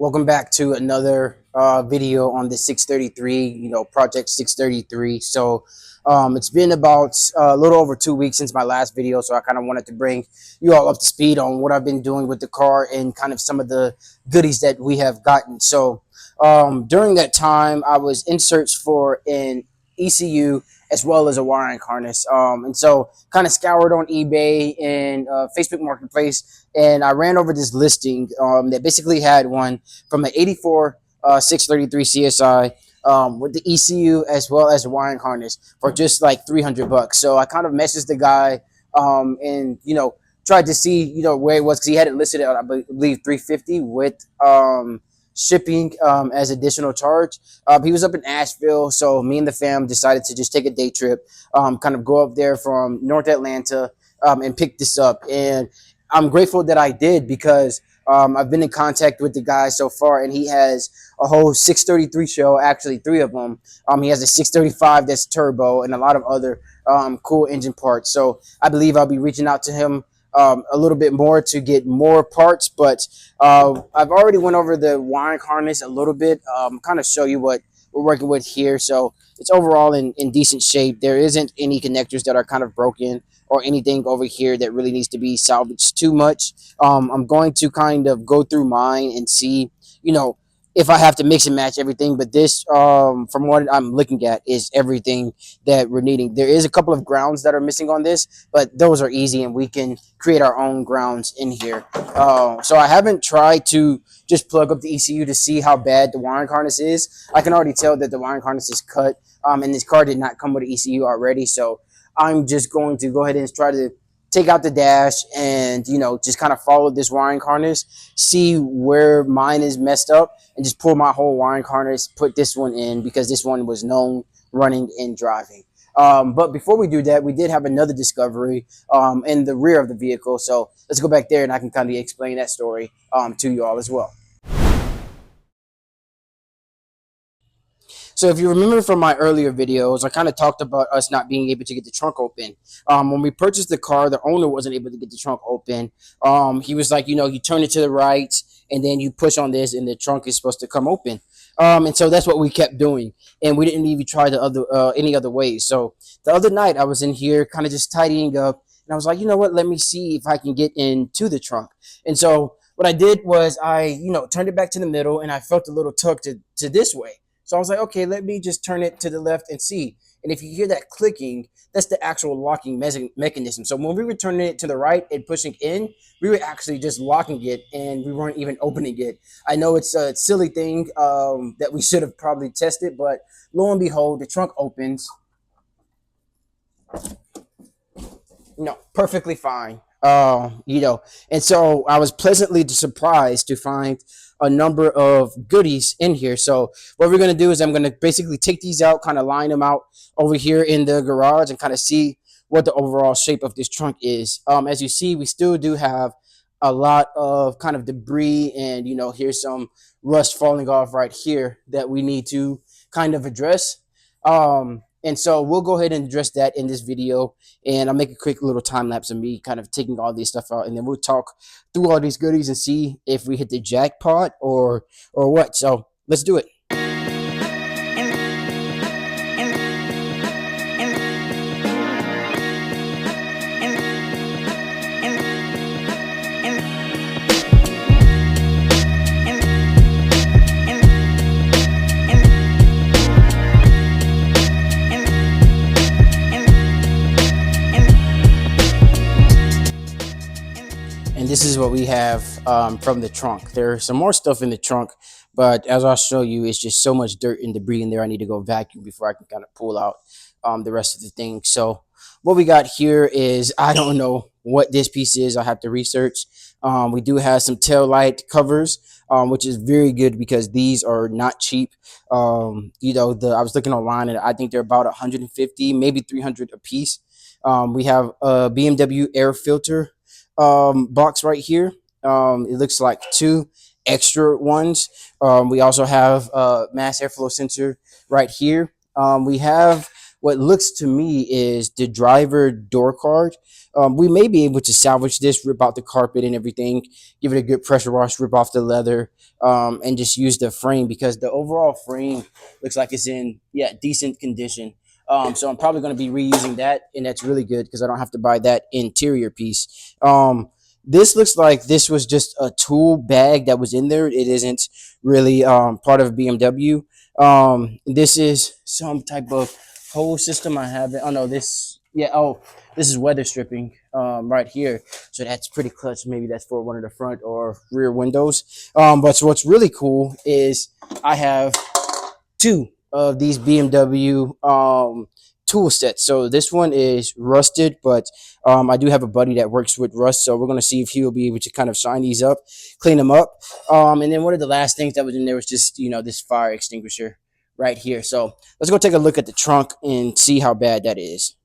Welcome back to another video on the 633, Project 633. It's been about a little over 2 weeks since my last video, so I kind of wanted to bring you all up to speed on what I've been doing with the car and kind of some of the goodies that we have gotten. During that time, I was in search for an ECU as well as a wiring harness. Kind of scoured on eBay and Facebook Marketplace, and I ran over this listing that basically had one from an 84 633 CSI with the ECU as well as the wiring harness for just like $300. So I kind of messaged the guy and tried to see where it was, because he had it listed at, I believe, 350 with shipping as additional charge. He was up in Asheville, so me and the fam decided to just take a day trip, kind of go up there from North Atlanta and pick this up. And I'm grateful that I did, because I've been in contact with the guy so far, and he has a whole 633 show, actually three of them. He has a 635 that's turbo and a lot of other cool engine parts. So I believe I'll be reaching out to him a little bit more to get more parts, but I've already went over the wiring harness a little bit, kind of show you what we're working with here. So it's overall in decent shape. There isn't any connectors that are kind of broken or anything over here that really needs to be salvaged too much. I'm going to kind of go through mine and see, if I have to mix and match everything. But this, from what I'm looking at, is everything that we're needing. There is a couple of grounds that are missing on this, but those are easy, and we can create our own grounds in here. So I haven't tried to just plug up the ECU to see how bad the wiring harness is. I can already tell that the wiring harness is cut, and this car did not come with an ECU already. So I'm just going to go ahead and try to take out the dash and, just kind of follow this wiring harness, see where mine is messed up, and just pull my whole wiring harness, put this one in, because this one was known running and driving. But before we do that, we did have another discovery in the rear of the vehicle. So let's go back there and I can kind of explain that story to you all as well. So if you remember from my earlier videos, I kind of talked about us not being able to get the trunk open. When we purchased the car, the owner wasn't able to get the trunk open. He was like, you turn it to the right and then you push on this and the trunk is supposed to come open. And so that's what we kept doing. And we didn't even try the other any other ways. So the other night I was in here kind of just tidying up, and I was like, you know what, let me see if I can get into the trunk. And so what I did was I, turned it back to the middle, and I felt a little tug to this way. So I was like, okay, let me just turn it to the left and see. And if you hear that clicking, that's the actual locking mechanism. So when we were turning it to the right and pushing in, we were actually just locking it, and we weren't even opening it. I know it's a silly thing that we should have probably tested, but lo and behold, the trunk opens. Perfectly fine. And so I was pleasantly surprised to find a number of goodies in here. So what we're going to do is I'm going to basically take these out, kind of line them out over here in the garage, and kind of see what the overall shape of this trunk is. As you see, we still do have a lot of kind of debris, and here's some rust falling off right here that we need to kind of address. And so we'll go ahead and address that in this video, and I'll make a quick little time lapse of me kind of taking all this stuff out, and then we'll talk through all these goodies and see if we hit the jackpot or what. So let's do it. And this is what we have from the trunk. There's some more stuff in the trunk, but as I'll show you, it's just so much dirt and debris in there. I need to go vacuum before I can kind of pull out the rest of the thing. So what we got here is, I don't know what this piece is. I have to research. We do have some tail light covers, which is very good because these are not cheap. I was looking online, and I think they're about 150, maybe 300 a piece. We have a BMW air filter box right here. It looks like two extra ones. We also have a mass airflow sensor right here. We have what looks to me is the driver door card. We may be able to salvage this, rip out the carpet and everything, give it a good pressure wash, rip off the leather, and just use the frame, because the overall frame looks like it's in, yeah, decent condition. So I'm probably going to be reusing that, and that's really good because I don't have to buy that interior piece. This looks like this was just a tool bag that was in there. It isn't really part of a BMW. This is some type of hole system. I have it. Oh no, this, yeah. Oh, this is weather stripping right here. So that's pretty clutch. Maybe that's for one of the front or rear windows. But so what's really cool is I have two of these BMW tool sets. So this one is rusted, but I do have a buddy that works with rust, so we're going to see if he'll be able to kind of shine these up, clean them up. And then one of the last things that was in there was just, this fire extinguisher right here. So let's go take a look at the trunk and see how bad that is.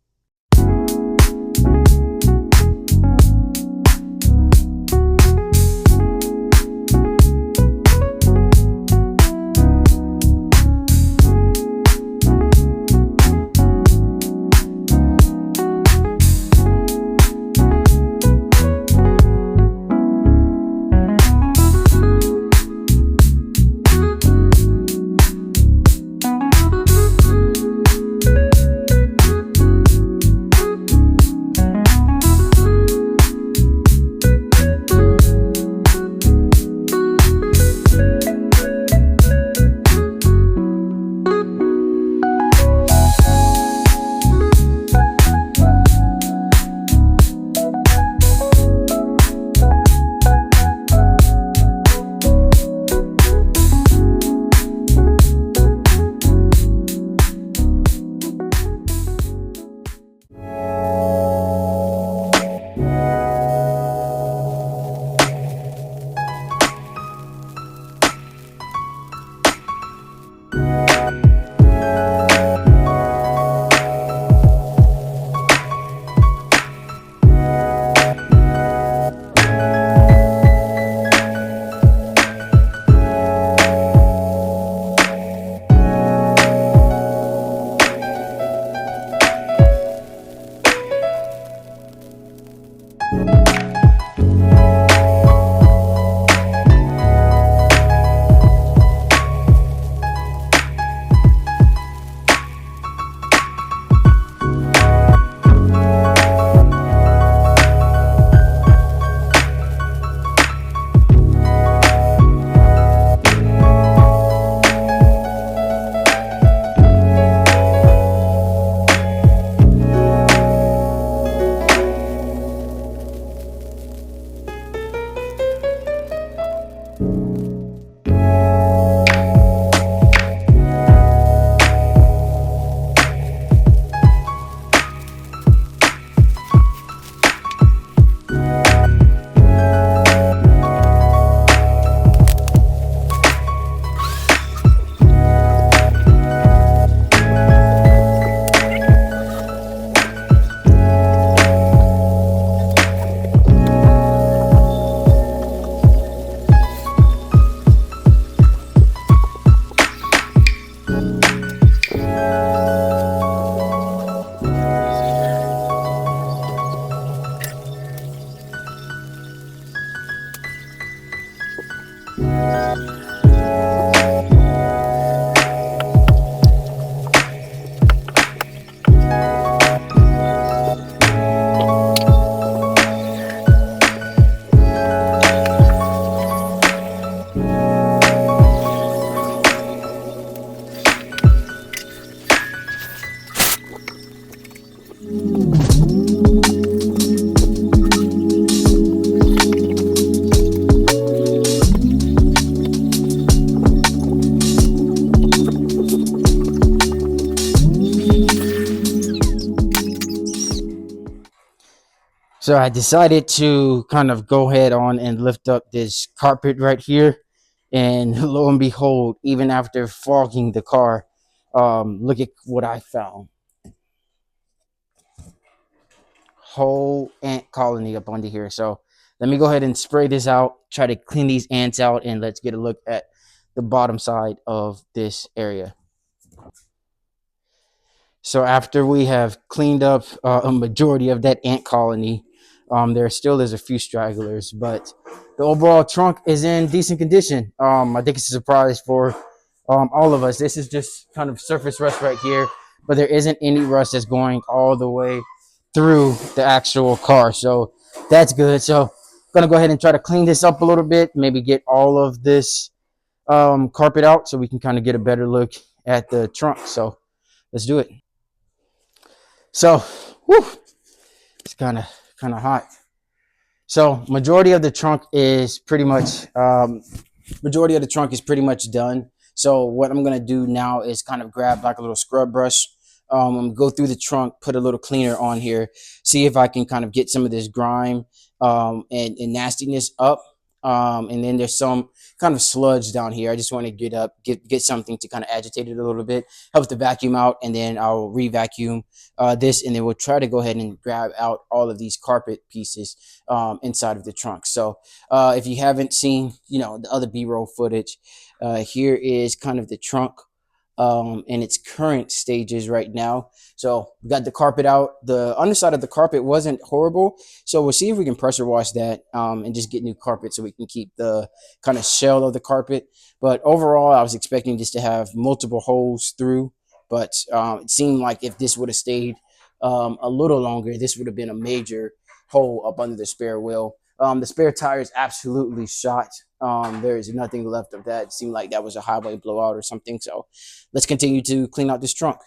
So I decided to kind of go ahead on and lift up this carpet right here. And lo and behold, even after fogging the car, look at what I found. Whole ant colony up under here. So let me go ahead and spray this out, try to clean these ants out, and let's get a look at the bottom side of this area. So after we have cleaned up a majority of that ant colony, there still is a few stragglers, but the overall trunk is in decent condition. I think it's a surprise for all of us. This is just kind of surface rust right here, but there isn't any rust that's going all the way through the actual car. So that's good. So I'm gonna go ahead and try to clean this up a little bit, maybe get all of this carpet out so we can kind of get a better look at the trunk. So let's do it. So, whew, it's kind of hot. So majority of the trunk is pretty much done. So what I'm gonna do now is kind of grab like a little scrub brush, go through the trunk, put a little cleaner on here, see if I can kind of get some of this grime and nastiness up. And then there's some kind of sludge down here. I just want to get something to kind of agitate it a little bit, helps the vacuum out, and then I'll re-vacuum this, and then we'll try to go ahead and grab out all of these carpet pieces inside of the trunk. So if you haven't seen, the other B-roll footage, here is kind of the trunk in its current stages right now. So we got the carpet out. The underside of the carpet wasn't horrible, so we'll see if we can pressure wash that and just get new carpet so we can keep the kind of shell of the carpet. But overall, I was expecting this to have multiple holes through, but it seemed like if this would have stayed a little longer, this would have been a major hole up under the spare wheel. The spare tire is absolutely shot. There is nothing left of that. It seemed like that was a highway blowout or something. So let's continue to clean out this trunk.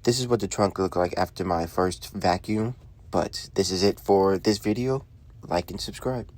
This is what the trunk looked like after my first vacuum, but this is it for this video. Like and subscribe.